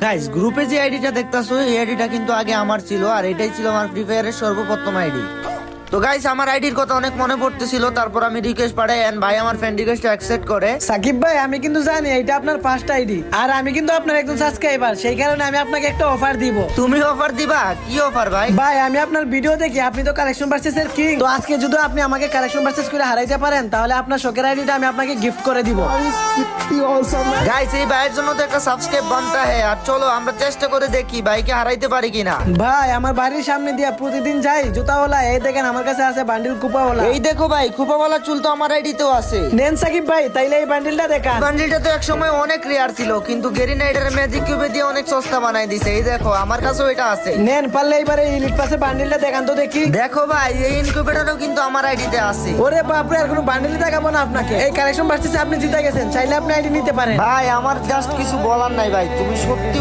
Guys গ্রুপে যে আইডিটা দেখতাছো এই আইডিটা কিন্তু আগে আমার ছিল, আর এটাই ছিল আমার ফ্রি ফায়ারের সর্বপ্রথম আইডি। তো গাইস আমার আইডির কথা অনেক মনে পড়তেছিল, তারপর আমি রিকোয়েস্ট পাঠাই এন্ড ভাই আমার ফ্রেন্ড রিকোয়েস্ট অ্যাকসেপ্ট করে। সাকিব ভাই, আমি কিন্তু জানি এটা আপনার ফার্স্ট আইডি, আর আমি কিন্তু আপনার একজন সাবস্ক্রাইবার, সেই কারণে আমি আপনাকে একটা অফার দিব। তুমি অফার দিবা? কি অফার ভাই? ভাই আমি আপনার ভিডিও দেখি আপনি তো কালেকশন ভার্সেস এর কিং, তো আজকে যদি আপনি আমাকে কালেকশন ভার্সেস করে হারাইতে পারেন তাহলে আপনার শখের আইডিটা আমি আপনাকে গিফট করে দিব। গাইস এই ভাইয়ের জন্য তো একটা সাবস্ক্রাইব বানতা হ্যায়, আর চলো আমরা চেষ্টা করে দেখি ভাইকে হারাইতে পারি কিনা। ভাই আমার বাড়ির সামনে দিয়া প্রতিদিন যাই জুতাওয়ালা, এই দেখেন আমার কাছে আছে বান্ডিল কুপাওয়ালা। এই দেখো ভাই খুপাওয়ালা চুল তো আমার আইডিতেও আছে। নেন সাকিব ভাই, তাইলে এই বান্ডিলটা দেখান। বান্ডিলটা তো একসময় অনেক রেয়ার ছিল, কিন্তু গেরি নাইডার ম্যাজিক কিউবে দিয়ে অনেক সস্তা বানাই দিছে। এই দেখো আমার কাছেও এটা আছে। নেন পারলে এবারে ইলিট পাসে বান্ডিলটা দেখান তো দেখি। দেখো ভাই এই ইনকিউবেটরও কিন্তু আমার আইডিতে আছে। ওরে বাপরে, আর কোনো বান্ডিল দেখাবো না আপনাকে, এই কালেকশন ভার্সেসে আপনি জিতে গেছেন, চাইলে আপনি আইডি নিতে পারেন। ভাই আমার জাস্ট কিছু বলার নাই ভাই, তুমি সত্যি